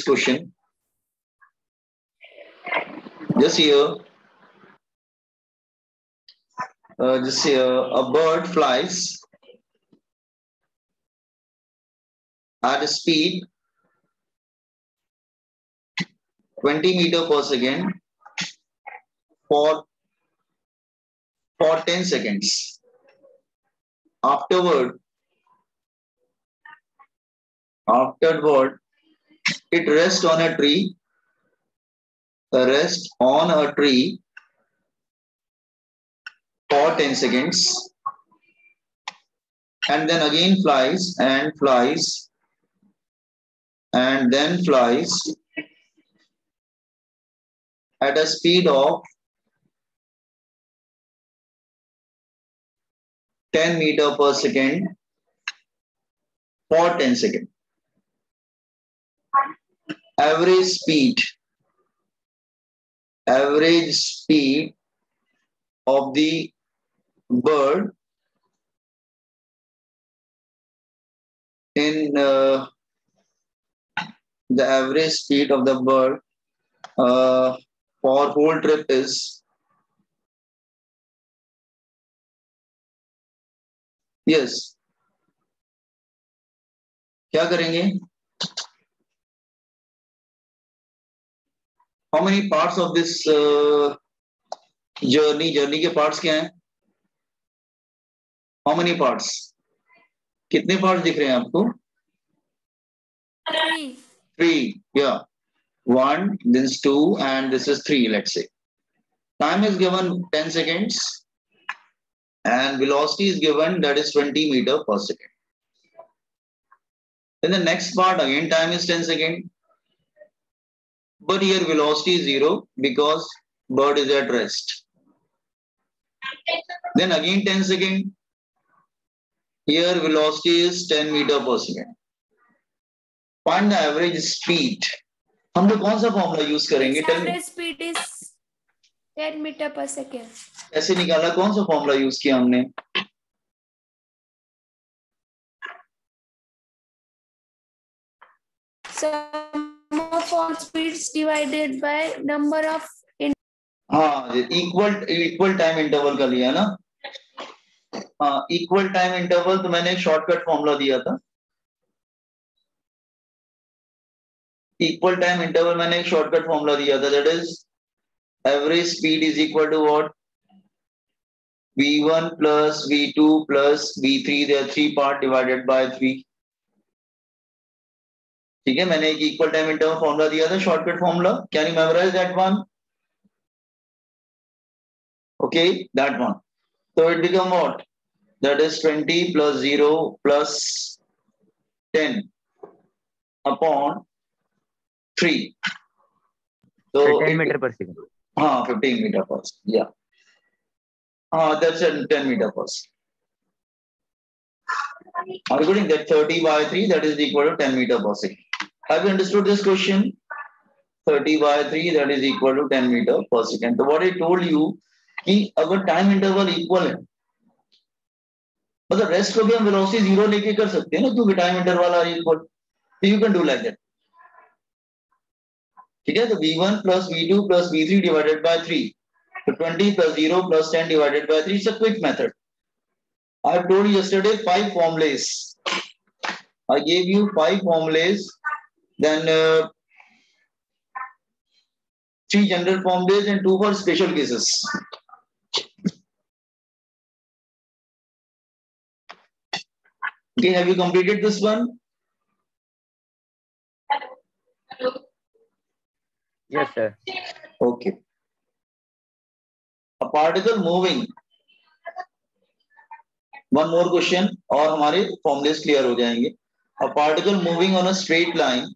this question. Just here, a bird flies at a speed 20 meters per second for 10 seconds. Afterward, it rests on a tree. For 10 seconds, and then again flies and flies and then flies at a speed of 10 meters per second for 10 seconds. Average speed of the bird in the average speed of the bird for whole trip is, yes, क्या करेंगे? How many parts of this journey के parts क्या हैं? How many parts? कितने parts दिख रहे हैं आपको? 3. Yeah. 1, this is 2, and this is 3, let's say. Time is given 10 seconds and velocity is given, that is 20 meters per second. Then the next part, again time is 10 seconds. But here velocity is 0 because bird is at rest. Then again 10 seconds. Here velocity is 10 meters per second. Find the average speed. हम लोग कौन सा formula use करेंगे? Average speed is 10 meters per second. ऐसे निकाला, कौन सा formula use किया हमने? Sum of all speeds divided by number of. हाँ, इक्वल टाइम इंटरवल का लिया ना. हाँ, इक्वल टाइम इंटरवल तो मैंने एक शॉर्टकट फॉर्मूला दिया था. इक्वल टाइम इंटरवल मैंने एक शॉर्टकट फॉर्मूला दिया था, that is average speed is equal to what? v1 plus v2 plus v3, there are 3 part divided by 3. ठीक है, मैंने एक इक्वल टाइम इंटरवल फॉर्मूला दिया था, shortcut formula. Can you memorise that one? Okay, that one. So it become what? That is 20 plus 0 plus 10 upon 3. So 10 meters per second. 15 meters per second. Yeah. That's 10 meters per second. Are you getting that? 30 by 3, that is equal to 10 meters per second. Have you understood this question? 30 by 3, that is equal to 10 meters per second. So what I told you, कि अगर time interval equal है, मतलब rest को भी हम velocity 0 लेके कर सकते हैं ना, क्योंकि time interval are equal. So you can do like that. ठीक है, तो v1 plus v2 plus v3 divided by 3. So 20 plus 0 plus 10 divided by 3. It's a quick method. I have told you yesterday 5 formulas. I gave you 5 formulas, then 3 general formulas and 2 for special cases. Okay, have you completed this one? Yes, sir. Okay. A particle moving. One more question और हमारे formulas clear हो जाएंगे. A particle moving on a straight line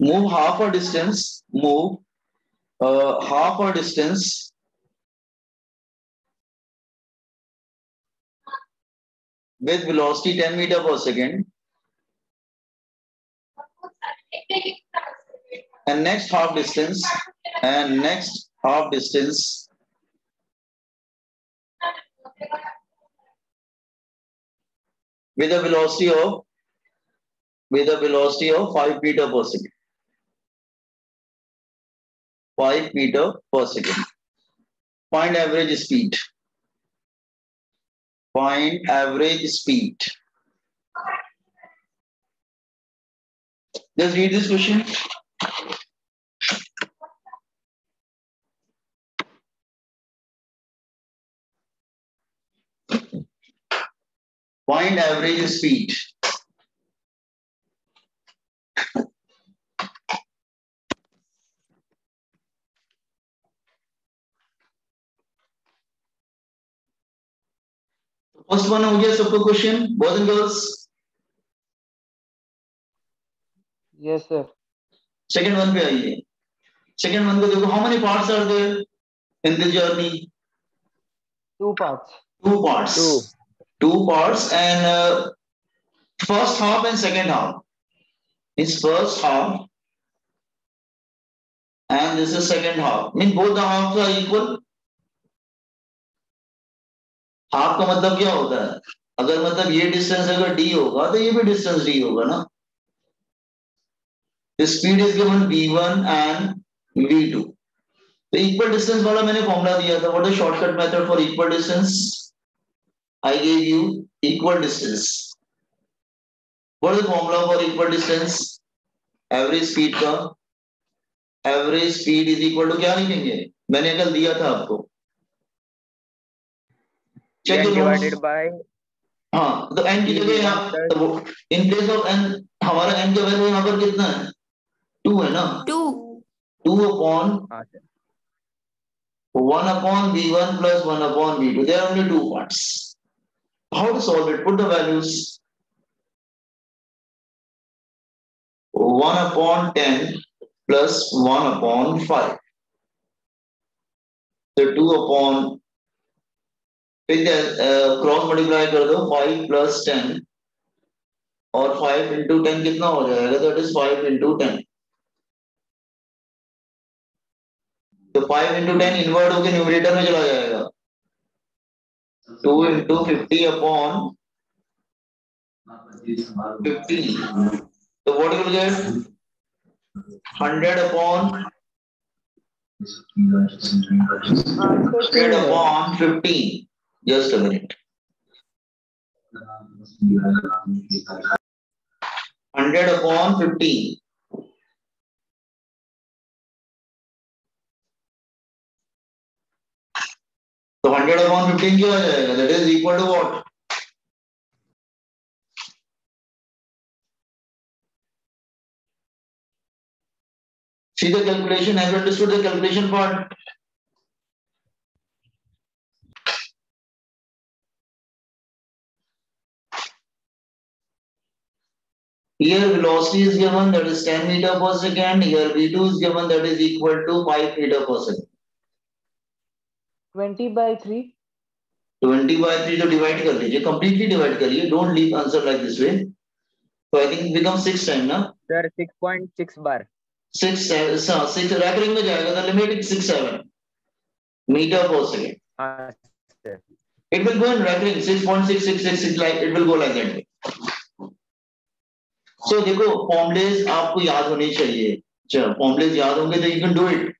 move half a distance with velocity 10 meters per second, and next half distance with a velocity of 5 meter per second. 5 meter per second. Find average speed. Find average speed. Just read this question. Find average speed. First one हो गया सबको question, boys and girls. Yes, sir. Second one पे आइए. Second one को देखो. How many parts are there in this journey? 2 parts. 2 parts. Two. 2 parts and first half and second half. It's first half and this is second half. Mean both the halves are equal. Half का मतलब क्या होता है? अगर मतलब ये distance अगर d होगा तो ये भी डिस्टेंस d होगा ना. The speed is given v1 and v2. तो इक्वल डिस्टेंस वाला मैंने फॉर्मूला दिया था. What is shortcut method for equal distance? I gave you equal distance. What is the formula for equal distance? Average speed का average speed is equal to क्या लिखेंगे? मैंने कल दिया था आपको. Check the notes. Divided by हाँ तो n की जगह यहाँ in place of n हमारा n का वैल्यू यहाँ पर कितना है? 2 है ना? 2. 2 upon हाँ sir 1 upon v1 plus 1 upon v2. There are only 2 parts. How to solve it? Put the values. 1 upon 10 plus 1 upon 5. So 2 upon फिर क्रॉस मल्टीप्लाई कर दो 5 plus 10 और 5 into 10 कितना हो जाएगा? That is 5 into 10. तो 5 into 10 इन्वर्ट होकर numerator में चला जाएगा. 2 into 50 upon 15. So what you will get? 100 upon 100 upon 15. Just a minute. 100 upon 15. So 100 upon 15 क्या हो जाएगा? That is equal to what? See the calculation. Have you understood the calculation part? Here velocity is given, that is 10 meter per second. Here v2 is given, that is equal to 5 meter per second. 20 by 3. 20 by 3 तो divide कर लीजिए, completely divide करिए. Don't leave answer like this way. So I think it becomes 6 time ना? Sir 6.6 बार 6 recurring में जाएगा. The limit is 6-7 meter per second. हाँ sir It will go in recurring 6.6666 like it will go like that. So देखो formulas आपको याद होने चाहिए. चलो formulas याद होंगे तो you can do it.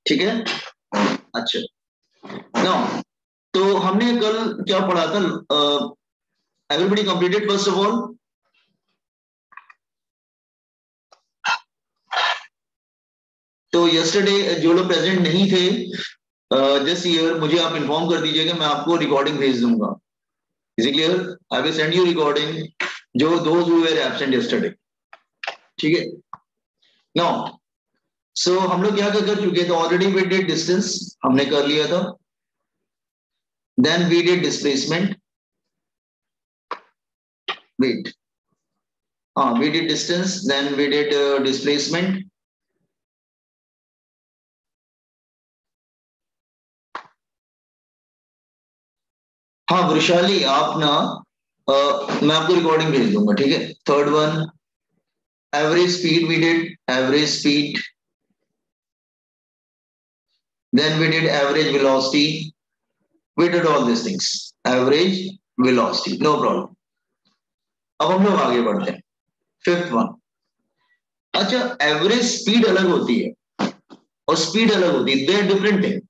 ठीक है? अच्छा. Now तो हमने कल क्या पढ़ा था? Everybody completed first of all. तो yesterday जो लोग प्रेजेंट नहीं थे जस्ट ईयर मुझे आप इन्फॉर्म कर दीजिएगा. मैं आपको रिकॉर्डिंग भेज दूंगा. Is it clear? I will send you recording. जो those who were absent yesterday. ठीक है? Now, so हम लोग क्या कर चुके थे? Already we did distance. हमने कर लिया था. Then we did displacement. Wait. We did distance. Then we did displacement. हाँ वृशाली आप ना मैं आपको रिकॉर्डिंग भेज दूंगा. ठीक है? Third one average speed we did average speed. Then we did average velocity. We did all these things. Average velocity, no problem. अब हम लोग आगे बढ़ते हैं. Fifth one. अच्छा, एवरेज स्पीड अलग होती है और स्पीड अलग होती है. They are different thing.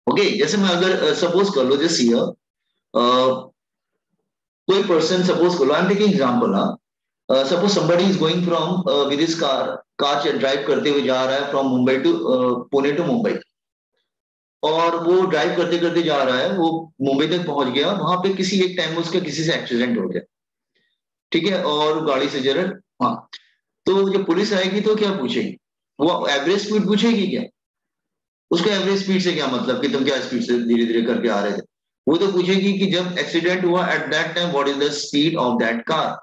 Okay, जैसे मैं अगर सपोज कर लो जैसे कोई पर्सन सपोज कर लो, I am taking example. Suppose somebody is going from with his car drive करते हुए जा रहा है from Mumbai to Pune to Mumbai, और वो ड्राइव करते करते जा रहा है, वो मुंबई तक पहुंच गया. वहां पे किसी एक टाइम उसका किसी से एक्सीडेंट हो गया, ठीक है, और गाड़ी से जरा, हाँ, तो जब पुलिस आएगी तो क्या पूछेगी? वो एवरेज स्पीड पूछेगी क्या? उसको एवरेज स्पीड से क्या मतलब कि तुम क्या स्पीड से धीरे धीरे करके आ रहे थे? वो तो पूछेगी कि जब एक्सीडेंट हुआ at that time what is the speed of that car.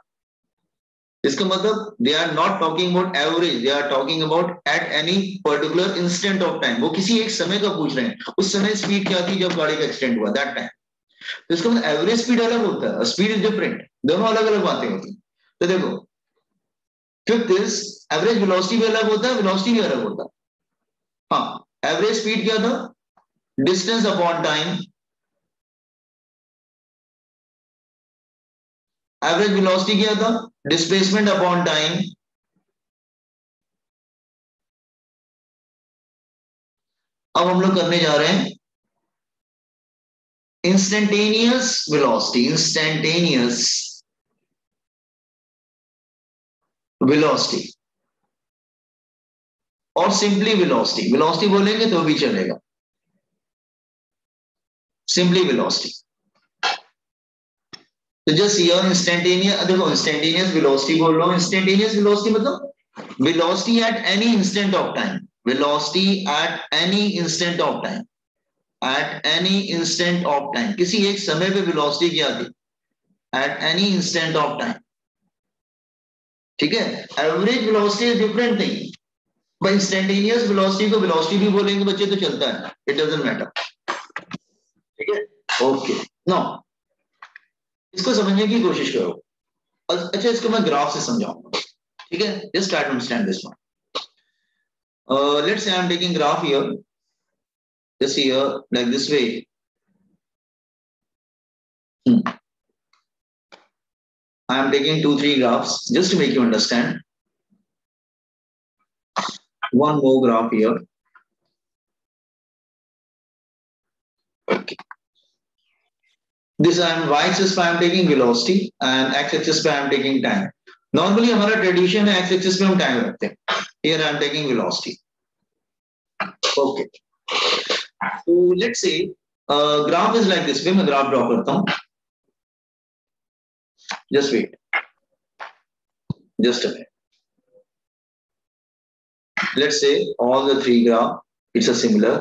इसका मतलब they are not talking about average, they are talking about at any particular instant of time. वो किसी एक समय का पूछ रहे हैं, उस समय स्पीड क्या थी जब गाड़ी का एक्सीडेंट हुआ, दैट टाइम. तो इसका मतलब एवरेज स्पीड अलग होता है, स्पीड इज डिफरेंट. दोनों अलग अलग बातें होती हैं. तो देखो, फिफ्थ इज एवरेज वेलोसिटी भी अलग होता है, वेलोसिटी भी अलग होता है. हाँ, एवरेज स्पीड क्या था? Distance upon time. Average velocity क्या था? Displacement upon time. अब हम लोग करने जा रहे हैं इंस्टेंटेनियस वेलोसिटी. इंस्टेंटेनियस वेलोसिटी और सिंपली वेलोसिटी. वेलोसिटी बोलेंगे तो भी चलेगा, सिंपली वेलोसिटी. तो जस्ट हियर इंस्टेंटेनियस, देखो इंस्टेंटेनियस वेलोसिटी बोल रहा हूं. इंस्टेंटेनियस वेलोसिटी मतलब velocity at any instant of time. Velocity at any instant of time. Eight any instant of time, किसी एक समय पे वेलोसिटी क्या थी? Eight any instant of time. ठीक है. Average velocity is different thing. भाई इंस्टेंटेनियस वेलोसिटी को वेलोसिटी भी बोलेंगे बच्चे तो चलता है, इट डजंट मैटर. ठीक है. ओके, नाउ इसको समझने की कोशिश करो. अच्छा, इसको मैं ग्राफ से समझाऊंगा. ठीक है, just try to understand this one. Let's say I am taking graph here, just here like this way. I am taking 2-3 graphs just to make you understand. One more graph here. Okay. This I am y-axis पे I am taking velocity and x-axis पे I am taking time. Normally हमारा tradition है x-axis पे हम time रखते हैं. Here I am taking velocity. Okay. So let's say graph is like this way. मैं graph draw करता हूँ. Just wait. Just a minute. Let's say all the 3 graph, it's a similar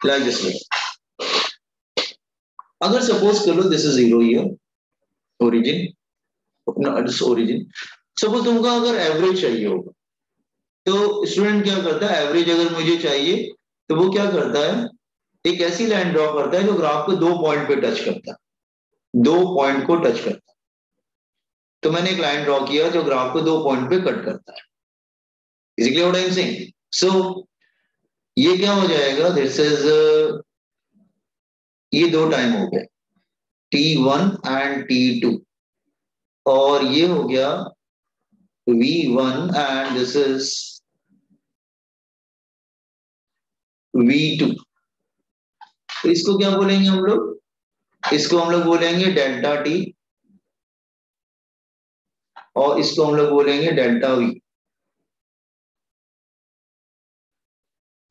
like this way. अगर suppose कर लो this is 0 here, origin, this origin. Suppose तुमको अगर average चाहिए होगा तो स्टूडेंट क्या करता है? एवरेज अगर मुझे चाहिए तो वो क्या करता है? एक ऐसी लाइन ड्रॉ करता है जो ग्राफ को 2 पॉइंट पे टच करता है, 2 पॉइंट को टच करता है. तो मैंने एक लाइन ड्रॉ किया जो ग्राफ को 2 पॉइंट पे कट करता है. Is it clear what I am saying? So ये क्या हो जाएगा? दिस इज ये 2 टाइम हो गए, T1 एंड T2, और ये हो गया V1 and this is V2. तो इसको क्या बोलेंगे हम लोग? इसको हम लोग बोलेंगे डेल्टा T और इसको हम लोग बोलेंगे डेल्टा V.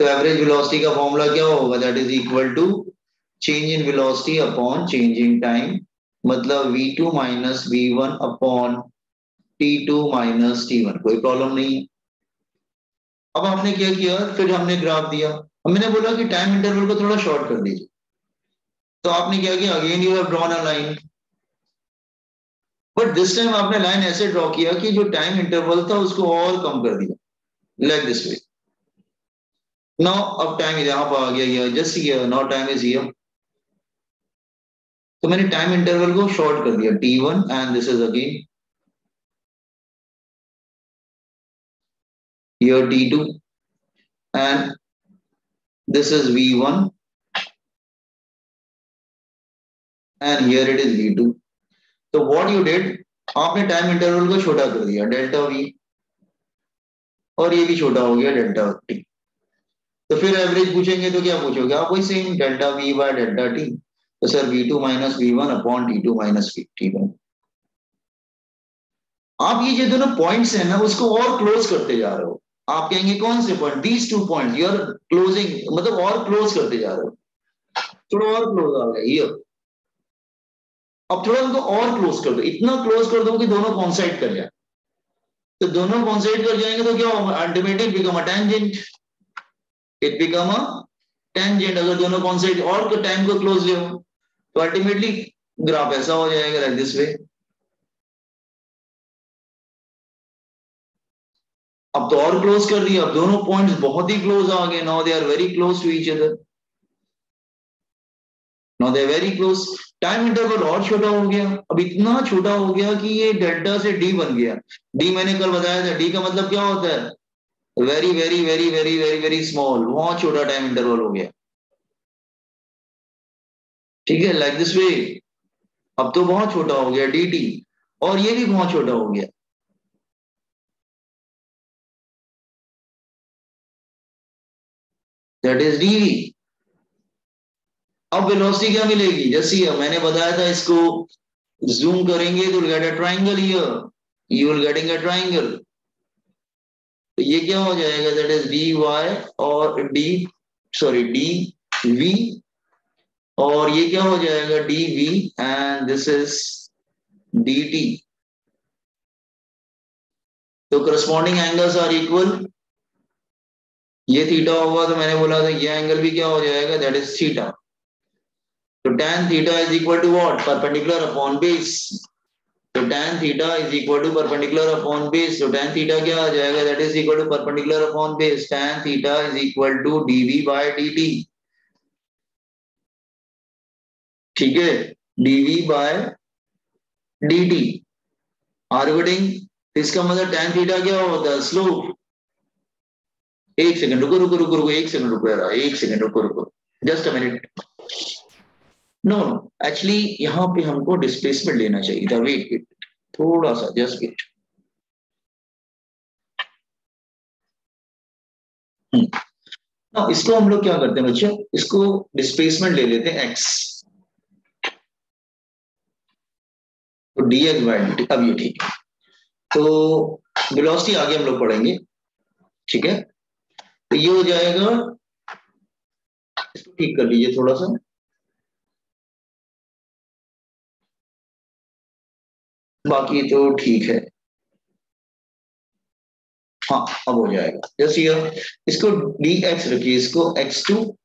तो एवरेज वेलोसिटी का फॉर्मूला क्या होगा? That is equal to change in velocity upon change in time, मतलब V2 minus V1 upon T2 minus T1. कोई प्रॉब्लम नहीं है. अब आपने क्या किया? फिर हमने ग्राफ दिया, हमने बोला कि टाइम इंटरवल को थोड़ा शॉर्ट कर दीजिए. तो आपने क्या किया? Again you have drawn a line, but this time आपने लाइन ऐसे ड्रॉ किया कि जो टाइम इंटरवल था उसको और कम कर दिया, लाइक दिस वे. नाउ अब टाइम यहां पर आ गया, just here, now time is here. तो मैंने टाइम इंटरवल को शॉर्ट कर दिया, T1 and this is again here T2 and this is V1 and here it is V2. So what you did, आपने टाइम इंटरवल को छोटा कर दिया डेल्टा V और ये भी छोटा हो गया डेल्टा T। तो फिर एवरेज पूछेंगे तो क्या पूछोगे आप, वही same delta V by delta T। तो sir V2 minus V1 upon T2 minus T1। आप ये जो दोनों पॉइंट्स है ना उसको और क्लोज करते जा रहे हो। आप कहेंगे कौन से point, these two points you are closing, मतलब और क्लोज करते जा रहे हो। थोड़ा और क्लोज आ गया ये, अब थोड़ा उनको और क्लोज कर दो, इतना क्लोज कर दो कि दोनों कॉन्साइड कर जाए। तो दोनों कॉन्साइड कर जाएंगे तो क्या होगा, ultimately become a tangent, it become a tangent. अगर दोनों कॉन्साइड और टाइम को क्लोज ले हो तो अल्टीमेटली ग्राफ ऐसा हो जाएगा लाइक दिस वे। अब तो और क्लोज कर दिया, अब दोनों पॉइंट्स बहुत ही क्लोज आ गए, now they are very close to each other, now they are very close. Time interval और छोटा हो गया, अब इतना छोटा हो गया कि ये डेल्टा से डी बन गया। डी मैंने कल बताया था, डी का मतलब क्या होता है, very very very very very very small, बहुत छोटा टाइम इंटरवल हो गया। ठीक है, लाइक दिस वे। अब तो बहुत छोटा हो गया डी टी, और ये भी बहुत छोटा हो गया। That is D. अब वेलोसिटी क्या मिलेगी, जैसे मैंने बताया था, इसको जूम करेंगे तो get a triangle here, you will getting a triangle. तो ये क्या हो जाएगा, दैट इज डी वाई और डी, सॉरी डी वी, और ये क्या हो जाएगा D V and this is D T. तो करस्पॉन्डिंग एंगल्स आर इक्वल। ये थीटा होगा तो मैंने बोला था ये एंगल भी क्या हो जाएगा, दैट इज थीटा। तो tan theta is equal to what, perpendicular upon base। तो tan theta is equal to perpendicular upon base। तो tan theta क्या आ जाएगा, that is equal to perpendicular upon base। tan theta is equal to dv by dt। ठीक है, dv by dt। आर्गुटिंग, इसका मतलब tan theta क्या होता है, स्लोप। एक सेकंड रुको रुको रुको रुको, एक सेकंड रुको यार, एक सेकंड रुको रुको, just a minute. No no, actually यहाँ पे हमको डिस्प्लेसमेंट लेना चाहिए था, वेट वेट थोड़ा सा, जस्ट वेट। ना इसको हम लोग क्या करते हैं बच्चों, इसको डिस्प्लेसमेंट ले लेते हैं x। तो dx बाय dt, अब ये ठीक है। तो वेलोसिटी आगे हम लोग पढ़ेंगे, ठीक है। तो ये हो जाएगा, इसको ठीक कर लीजिए थोड़ा सा, बाकी तो ठीक है। हाँ अब हो जाएगा, जैसे ये इसको dx रखिए, इसको x2,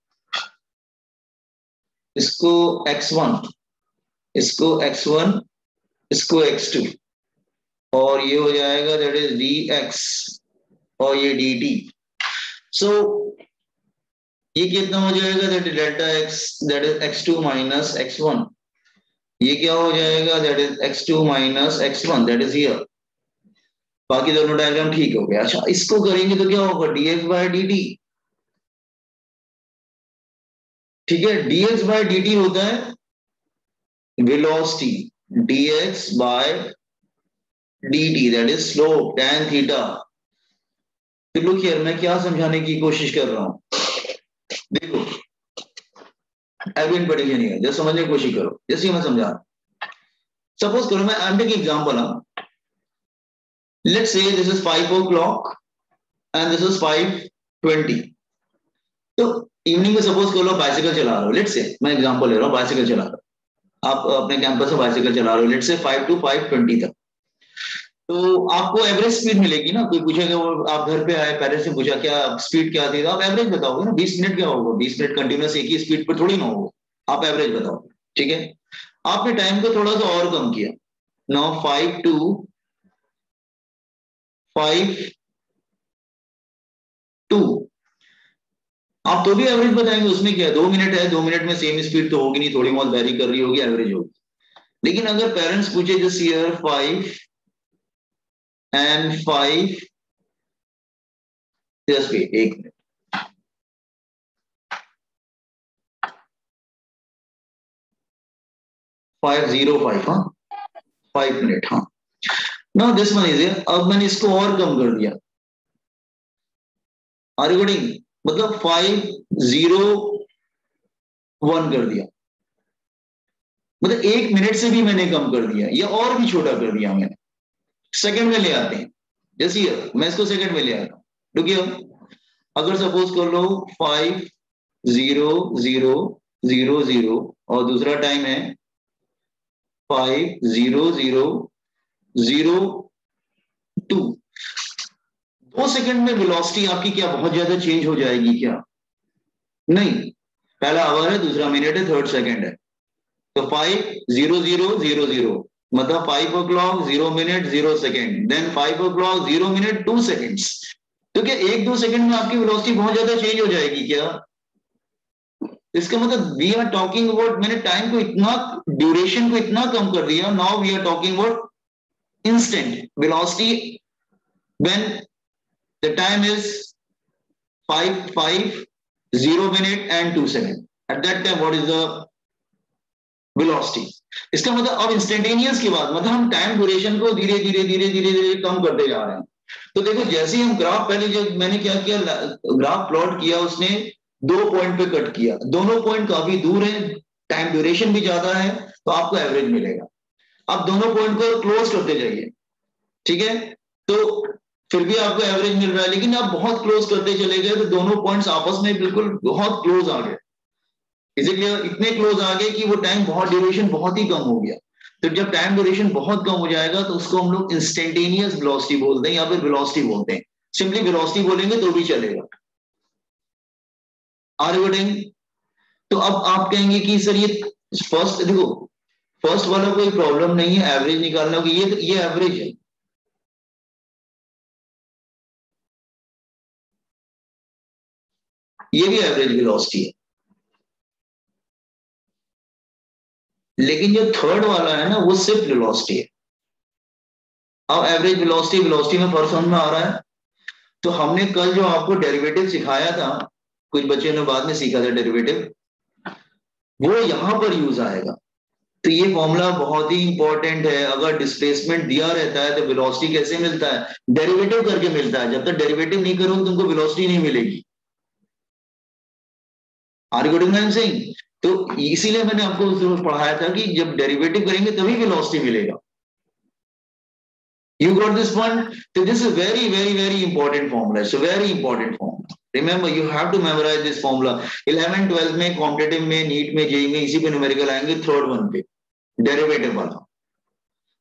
इसको x1, इसको x1, इसको x2, और ये हो जाएगा दैट इज dx और ये dt। सो ये कितना हो जाएगा, that is delta x, that is x2 minus x1। ये क्या हो जाएगा, that is x2 minus x1, that is here. बाकी दोनों डायग्राम ठीक हो गया। अच्छा इसको करेंगे तो क्या होगा, dx बाय dt। ठीक है, dx बाय dt होता है velocity, dx by dt that is slope tan theta. तो लुक हियर, मैं क्या समझाने की कोशिश कर रहा हूं, देखो एविडेंट नहीं है, जैसे समझने की कोशिश करो, जैसे मैं समझा। सपोज करो, मैं आई am taking example, let's say this is 5 o'clock and this is 5:20। तो इवनिंग में सपोज कर लो बाइसिकल चला रहे हो, लेट्स से मैं एग्जांपल ले रहा हूँ, बाइसिकल चला रहे हो आप अपने कैंपस में, बाइसिकल चला रहे हो लेट्स से 5 to 5:20 तक। तो आपको एवरेज स्पीड मिलेगी ना, कोई पूछेगा, वो आप घर पे आए, पेरेंट्स से पूछा क्या स्पीड क्या थी, तो आप एवरेज बताओगे ना, 20 मिनट क्या होगा, 20 मिनट कंटिन्यूस एक ही स्पीड पर थोड़ी ना होगा, आप एवरेज बताओगे। ठीक है, आपने टाइम को थोड़ा सा और कम किया, नाउ 5 to 5:02, आप तो भी एवरेज बताएंगे, उसमें क्या है, 2 मिनट है, 2 मिनट में सेम स्पीड तो होगी नहीं, थोड़ी बहुत वेरी कर रही होगी, एवरेज होगी। लेकिन अगर पेरेंट्स पूछे this year 5 and 5, just wait एक मिनट, 5:05 हाँ 5 मिनट हाँ। नाउ दिस वन इज अब मैंने इसको और कम कर दिया, आर यू गेटिंग, मतलब 5:01 कर दिया, मतलब 1 मिनट से भी मैंने कम कर दिया या और भी छोटा कर दिया मैंने। सेकंड में ले आते हैं, जैसे ये मैं इसको सेकंड में ले आता हूं, रुकिए। अगर सपोज कर लो 5:00:00 और दूसरा टाइम है 5:00:02, 2 सेकंड में वेलोसिटी आपकी क्या बहुत ज्यादा चेंज हो जाएगी क्या? नहीं, पहला आवर है, दूसरा मिनट है, थर्ड सेकंड है। तो 5:00:00 मतलब 5:00:00 0 सेकंड, देन 5:00:00 0 2 सेकंड्स। तो क्या 1-2 सेकंड में आपकी वेलोसिटी बहुत ज्यादा चेंज हो जाएगी क्या? इसका मतलब वी आर टॉकिंग अबाउट, मैंने टाइम को इतना, ड्यूरेशन को इतना कम कर दिया, now we are talking about instant velocity when the time is 5:05 and 2 seconds. At that time what is the velocity? इसका मतलब अब इंस्टेंटेनियस की बात, मतलब हम टाइम ड्यूरेशन को धीरे धीरे धीरे धीरे धीरे कम करते जा रहे हैं। तो देखो जैसे ही हम ग्राफ, पहले जब मैंने क्या किया, ग्राफ प्लॉट किया, उसने 2 पॉइंट पे कट किया, दोनों पॉइंट काफी दूर है, टाइम ड्यूरेशन भी ज्यादा है, तो आपको एवरेज मिलेगा। आप दोनों पॉइंट को क्लोज करते जाइए, ठीक है, तो फिर भी आपको एवरेज मिल रहा है, लेकिन आप बहुत क्लोज करते चले गए तो दोनों पॉइंट्स आपस में बिल्कुल बहुत क्लोज आ गए, इसीलिए इतने क्लोज आ गए कि वो टाइम बहुत, ड्यूरेशन बहुत ही कम हो गया। तो जब टाइम ड्यूरेशन बहुत कम हो जाएगा तो उसको हम लोग इंस्टेंटेनियस वेलोसिटी बोलते हैं या फिर वेलोसिटी बोलते हैं। सिंपली वेलोसिटी बोलेंगे तो भी चलेगा। Are you getting? तो अब आप कहेंगे कि सर ये फर्स्ट, देखो फर्स्ट वाला कोई प्रॉब्लम नहीं है एवरेज निकालना की, ये एवरेज है, ये भी एवरेज वेलोसिटी है। लेकिन जो थर्ड वाला है ना वो सिर्फ वेलोसिटी है। अब एवरेज वेलोसिटी, वेलोसिटी में फर्क समझ में आ रहा है? तो हमने कल जो आपको डेरिवेटिव सिखाया था, कुछ बच्चों ने बाद में सीखा था डेरिवेटिव, वो यहां पर यूज आएगा। तो ये फॉर्मूला बहुत ही इंपॉर्टेंट है। अगर डिस्प्लेसमेंट दिया रहता है तो वेलोसिटी कैसे मिलता है? डेरिवेटिव करके मिलता है। जब तक डेरिवेटिव नहीं करोगे तुमको वेलोसिटी नहीं मिलेगी। Are you getting what I am saying? तो इसीलिए मैंने आपको पढ़ाया था कि जब डेरिवेटिव करेंगे तभी वेलोसिटी मिलेगा। You got this one? So this is very, very, very important formula. It's a very important formula. Remember, you have to memorize this formula. 11, 12 में, कॉम्पिटेटिव में, नीट में, जेई में, इसी पे न्यूमेरिकल आएंगे, थर्ड वन पे derivative वाला।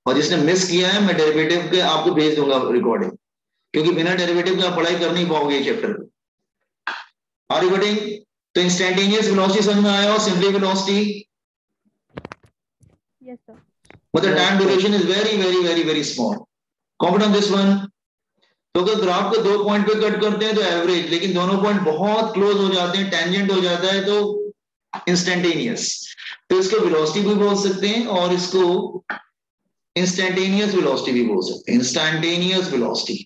और जिसने मिस किया है मैं डेरिवेटिव के आपको भेज दूंगा रिकॉर्डिंग, क्योंकि बिना डेरिवेटिव के आप पढ़ाई कर नहीं पाओगे ये चैप्टर को। Are you getting? तो इंस्टेंटेनियस वेलोसिटी समझ में आया और सिंपली वेलोसिटी, Yes, sir. मतलब Yes, time sir. Duration is very very very very small. Confident this one? तो अगर ग्राफ को 2 पॉइंट पे कट करते हैं तो एवरेज, लेकिन दोनों पॉइंट बहुत क्लोज हो जाते हैं, टेंजेंट हो जाता है, तो इंस्टेंटेनियस। तो इसको वेलोसिटी भी बोल सकते हैं और इसको इंस्टेंटेनियस वेलोसिटी भी बोल सकते हैं, instantaneous velocity.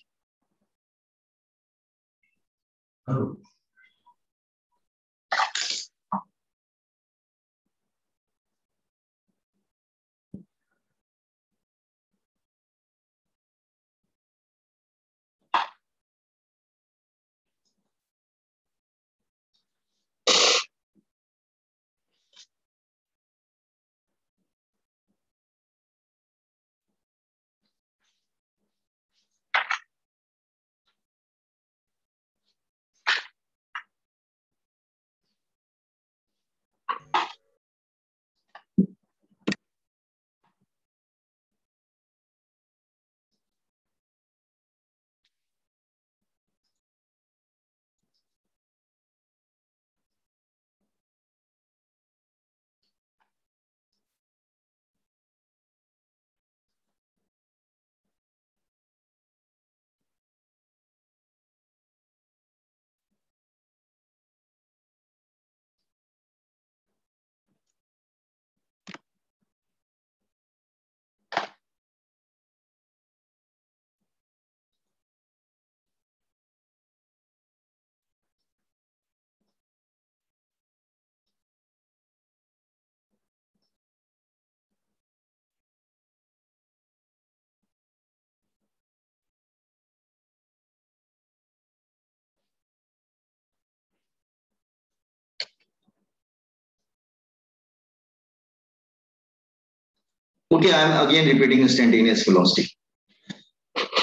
Okay, I am again repeating instantaneous velocity.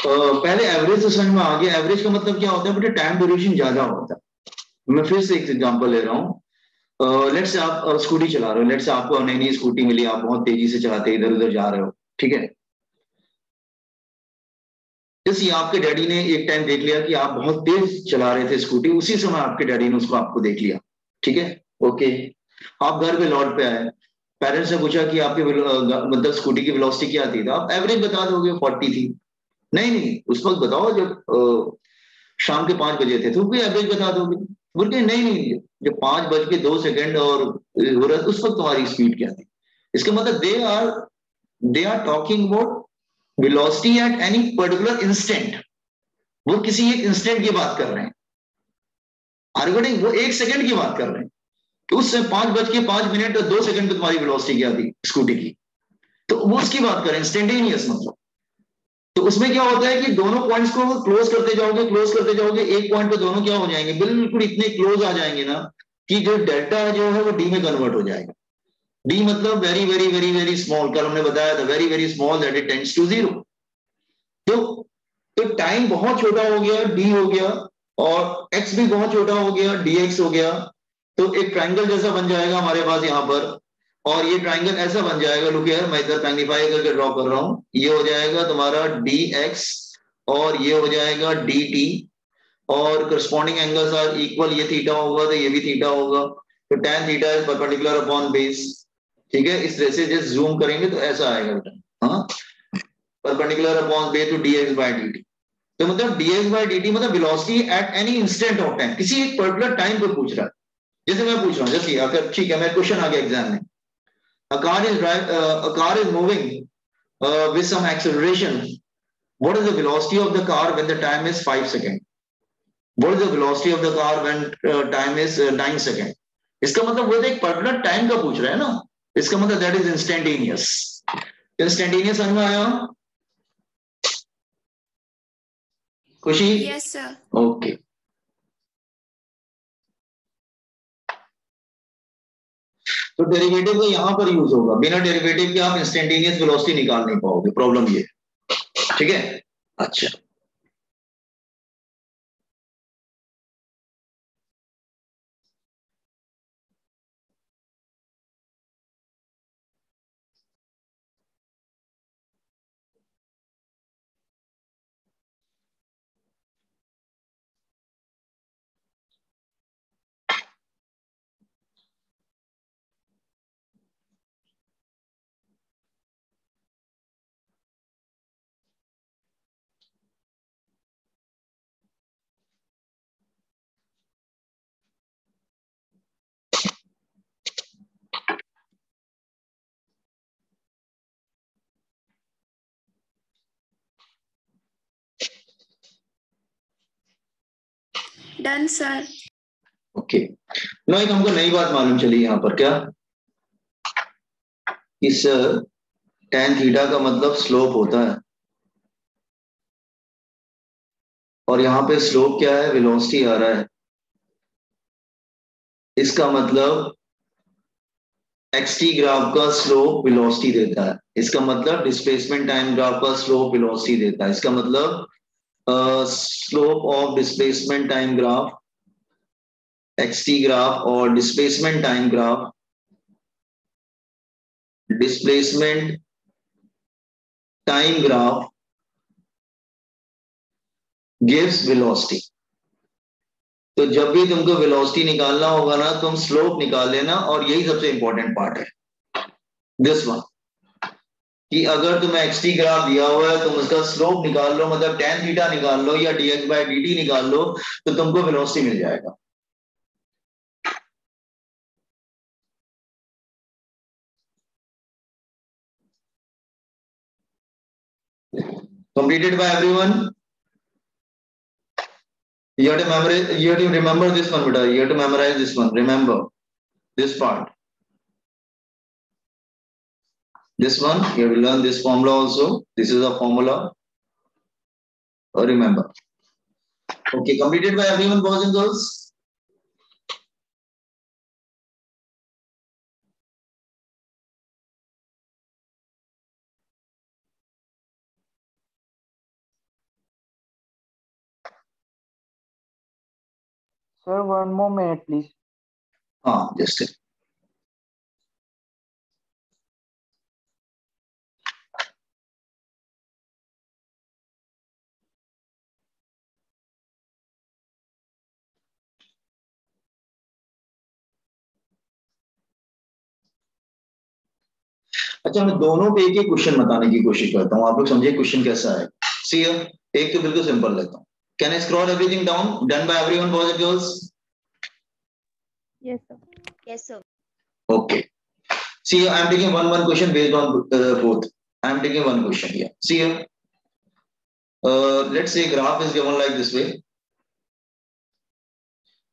पहले एवरेज तो समझ में आ गया। एवरेज का मतलब क्या होता है बेटा? टाइम ड्यूरेशन ज्यादा होता है। मैं फिर से एक एग्जांपल ले रहा हूँ। लेट्स से आप स्कूटी चला रहे हो। लेट्स से आपको नई नई स्कूटी मिली, आप बहुत तेजी से चलाते इधर उधर जा रहे हो, ठीक है। जैसे आपके डैडी ने एक टाइम देख लिया कि आप बहुत तेज चला रहे थे स्कूटी, उसी समय आपके डैडी ने उसको आपको देख लिया, ठीक है। ओके, आप घर पे लौट पे आए, पेरेंट्स ने पूछा कि आपकी मतलब स्कूटी की वेलोसिटी क्या थी, तो आप एवरेज बता दोगे 40 थी। नहीं नहीं, उस वक्त बताओ जब शाम के 5 बजे थे, तो भी एवरेज बता दोगे। बोल के नहीं नहीं, जब 5 बज के 2 सेकंड और हो रहा उस वक्त तुम्हारी स्पीड क्या थी। इसका मतलब they are talking about velocity at any particular instant. वो किसी एक इंस्टेंट की बात कर रहे हैं। आर्गुमेंटिंग वो 1 सेकंड की बात कर रहे हैं कि उस 5 बज के 5 मिनट और 2 सेकंड पे तुम्हारी वेलोसिटी क्या थी स्कूटी की, तो वो उसकी बात करें इंस्टेंटेनियस मतलब। तो उसमें क्या होता है कि दोनों पॉइंट्स को क्लोज करते जाओगे, एक पॉइंट पे दोनों क्या हो जाएंगे, बिल्कुल इतने क्लोज आ जाएंगे ना कि जो डेल्टा जो है वो डी में कन्वर्ट हो जाएगा। डी मतलब very very very very small, कल हमने बताया था very very small that it tends to zero. तो तो टाइम बहुत छोटा हो गया, डी हो गया, और एक्स भी बहुत छोटा हो गया, डी एक्स हो गया। तो एक ट्राइंगल जैसा बन जाएगा हमारे पास यहाँ पर, और ये ट्राइंगल ऐसा बन जाएगा, लुक हियर, मैं इधर मैग्नीफाई करके ड्रॉ कर रहा हूं। ये हो जाएगा तुम्हारा डी एक्स और ये हो जाएगा डी टी, और करस्पॉन्डिंग एंगल्स आर इक्वल। ये थीटा होगा तो ये भी थीटा होगा, तो tan theta is perpendicular upon base, ठीक है। इस तरह से जस्ट जूम करेंगे तो ऐसा आएगा बेटा, हाँ, perpendicular upon base to dx by dt। तो मतलब dx by dt मतलब velocity at any instant of time, किसी एक पर्टिकुलर टाइम पे पूछ रहा है। जैसे मैं पूछ रहा हूँ, जैसे अगर ठीक है, मैं क्वेश्चन आ गया एग्जाम में, a car is moving with some acceleration. What is the velocity of the car when the time is 5 seconds? What is the velocity of the car when time is 9 seconds? इसका मतलब वो तो एक particular time का पूछ रहा है ना, इसका मतलब दैट इज इंस्टेंटेनियस। इंस्टेंटेनियस समझ में आया खुशी? Yes, sir. ओके, तो डेरिवेटिव का यहां पर यूज होगा, बिना डेरिवेटिव के आप इंस्टेंटेनियस वेलोसिटी निकाल नहीं पाओगे, प्रॉब्लम ये, ठीक है। अच्छा, Done, sir. ओके। नो, एक हमको नई बात मालूम चली यहाँ पर, क्या? इस tan थीटा का मतलब स्लोप होता है, और यहाँ पे स्लोप क्या है, वेलोसिटी आ रहा है। इसका मतलब xt ग्राफ का स्लोप वेलोसिटी देता है, इसका मतलब डिस्प्लेसमेंट टाइम ग्राफ का स्लोप वेलोसिटी देता है। इसका मतलब slope of displacement time graph xt graph और displacement time graph, displacement time graph gives velocity. तो जब भी तुमको वेलोसिटी निकालना होगा ना, तुम स्लोप निकाल लेना, और यही सबसे इंपॉर्टेंट पार्ट है दिस वन, कि अगर तुम्हें xt ग्राफ दिया हुआ है, तुम उसका स्लोप निकाल लो, मतलब tan थीटा निकाल लो या dx by dt निकाल लो, तो तुमको वेलोसिटी मिल जाएगा। Completed by everyone? You have to memorize, you have to remember this one, beta. You have to memorize this one. Remember this part. This one, you have to learn this formula also. This is a formula. Remember. Okay, completed by everyone, boys and girls? Sir, 1 more minute, please. हाँ just अच्छा मैं दोनों पे एक ही question बताने की कोशिश करता हूँ, आप लोग समझे क्वेश्चन कैसा है। सी एक तो बिल्कुल सिंपल लेता हूँ। Can I scroll everything down? Done by everyone boys and girls? Yes, sir. Yes, sir. Okay. See, I am taking one question based on both. I am taking one question here. See here. Let's say graph is given like this way.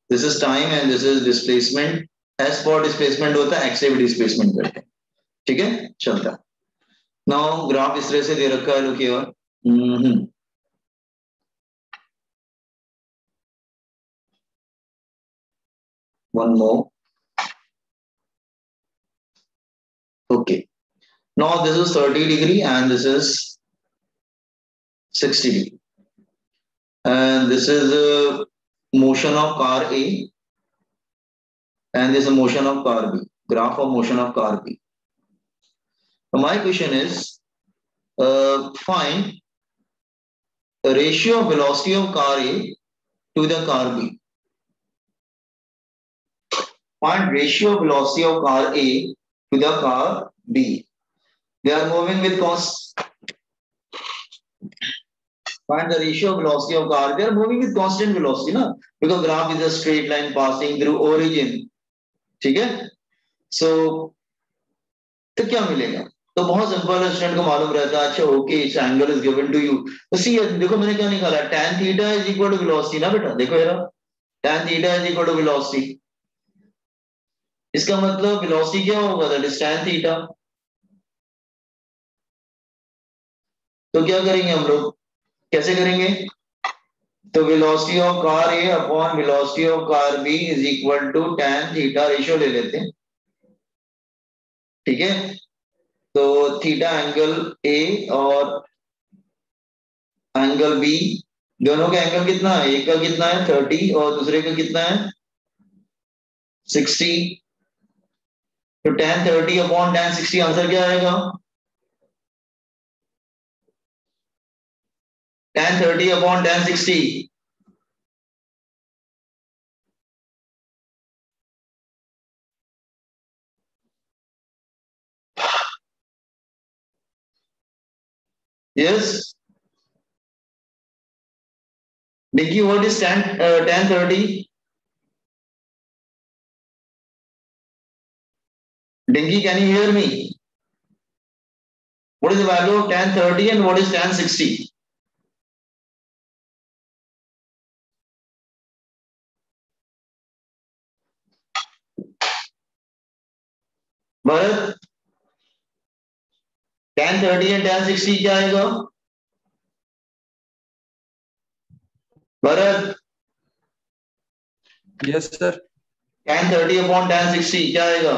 This is time and this is displacement. S for displacement होता है, X से भी displacement करते हैं, ठीक है, चलता है। Now ग्राफ इस तरह से दे रखा है, look here. One more. Okay. Now this is 30 degree and this is 60 degree. And this is a motion of car A and this is a motion of car B. Graph of motion of car B. So my question is, find the ratio of velocity of car A to the car B. Find ratio of velocity of car A to the car B. They are moving with Find the ratio of velocity of car. They are moving with constant velocity, na? Because graph is a straight line passing through origin. ठीक है? So तो क्या मिलेगा? तो बहुत simple है, student को मालूम रहता है, अच्छा okay it's angle is given to you. तो सी देखो मैंने क्या निकाला, tan theta is equal to velocity ना बेटा, देखो यार tan theta is equal to velocity. इसका मतलब वेलोसिटी क्या होगा, दैट इज tan थीटा। तो क्या करेंगे हम लोग, कैसे करेंगे? तो velocity of car A upon velocity of car B is equal to tan theta, ratio ले लेते हैं, ठीक है। तो थीटा एंगल ए और एंगल बी, दोनों का एंगल कितना है, एक का कितना है 30 और दूसरे का कितना है 60। तो tan 30 अपॉन tan 60 आंसर क्या आएगा, tan 30 upon tan 60। Yes Nikki, what is tan 30? Dinky, can you hear me? What is the value of tan 30 and what is tan 60? Bharat, tan 30 and tan 60 क्या आएगा? Bharat, yes sir, tan 30 upon tan 60 क्या आएगा?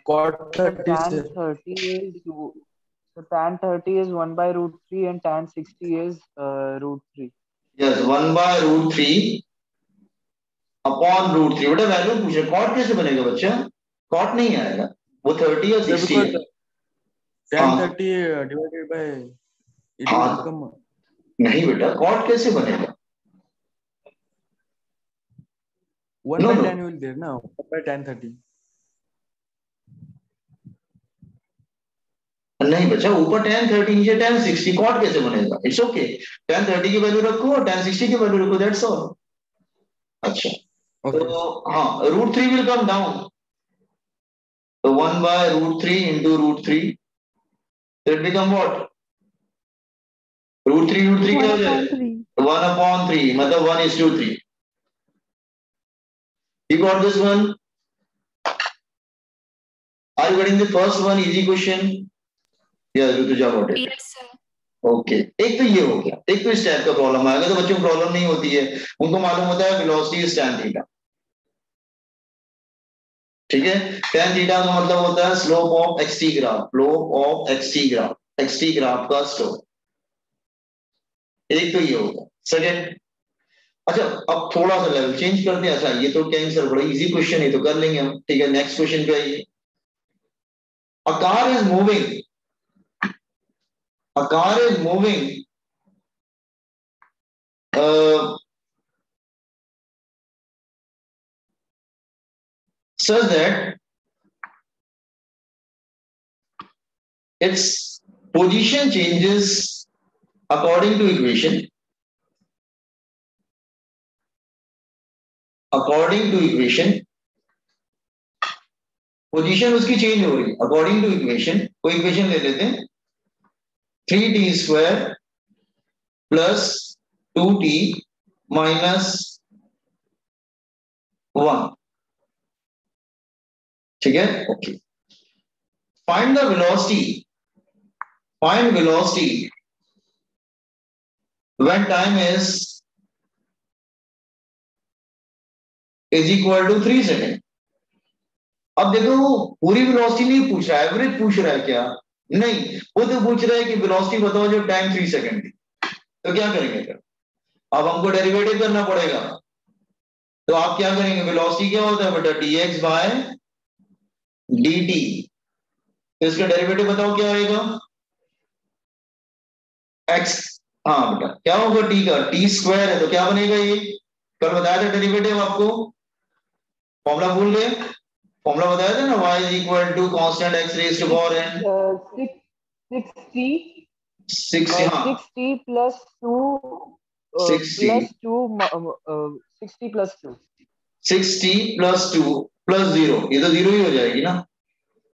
cot 30 Tan sir. 30 is so tan 30 is 1 by root 3 and tan 60 is root 3. Yes, 1 by root 3 upon root 3। बेटा value पूछे, cot कैसे बनेगा बच्चा? Cot नहीं आएगा, वो 30 और 60 है। tan 30 divided by it will हाँ become नहीं बेटा, कॉट कैसे बनेगा? 1 No, by no. tan will there ना, 1 by tan 30। नहीं बच्चा, ऊपर tan 30 नीचे tan 60, कॉट कैसे बनेगा? इट्स ओके, tan 30 की वैल्यू रखो और tan 60 की वैल्यू रखो, दैट्स ऑल। अच्छा Okay. तो हाँ, रूट 3 विल कम डाउन, तो 1 by root 3 into root 3, so it become what? root 3 क्या हो जाएगा? 1/3, मतलब 1:3। You got this one? Are you getting the first one? Easy question. Yeah, Rutuja got it. Yes, sir. Okay एक तो ये हो गया, एक तो इस टाइप का प्रॉब्लम आएगा, तो बच्चों को प्रॉब्लम नहीं होती है, उनको मालूम होता है वेलोसिटी इज tan थीटा, ठीक है। tan थीटा का मतलब होता है slope of xt graph, slope of xt graph, xt graph का स्लोप, एक तो ये होगा। सेकेंड, अच्छा अब थोड़ा सा लेवल चेंज करते हैं। अच्छा ये तो कहेंगे सर बड़ा इजी क्वेश्चन है, तो कर लेंगे हम। ठीक है, नेक्स्ट क्वेश्चन पे आइए। A car is moving, a car is moving such that its position changes according to equation, according to equation, position उसकी चेंज हो रही है अकॉर्डिंग टू इक्वेशन। कोई इक्वेशन ले लेते हैं, 3t² प्लस 2t माइनस 1। ठीक है, okay. Find the velocity, find velocity when time is equal to 3 second. अब देखो वो पूरी वेलोसिटी नहीं पूछ रहा है, एवरेज पूछ रहा है क्या? नहीं, वो तो पूछ रहा है कि वेलोसिटी बताओ जो टाइम 3 सेकेंड थी। तो क्या करेंगे फिर? अब हमको डेरिवेटिव करना पड़ेगा। तो आप क्या करेंगे, वेलोसिटी क्या होता है बेटा, dx बाय dt। तो इसका डेरिवेटिव बताओ क्या आएगा, x। हाँ बेटा क्या होगा t का, t² है तो क्या बनेगा ये, कल बताया था डेरिवेटिव आपको, फॉर्मूला भूल गए? फॉर्मूला बताया था ना, y is equal to constant x raise to power n 60 हाँ 60 plus 2 60 plus 2 60 plus 2 60 plus 2 plus 0, ये तो 0 ही हो जाएगी ना।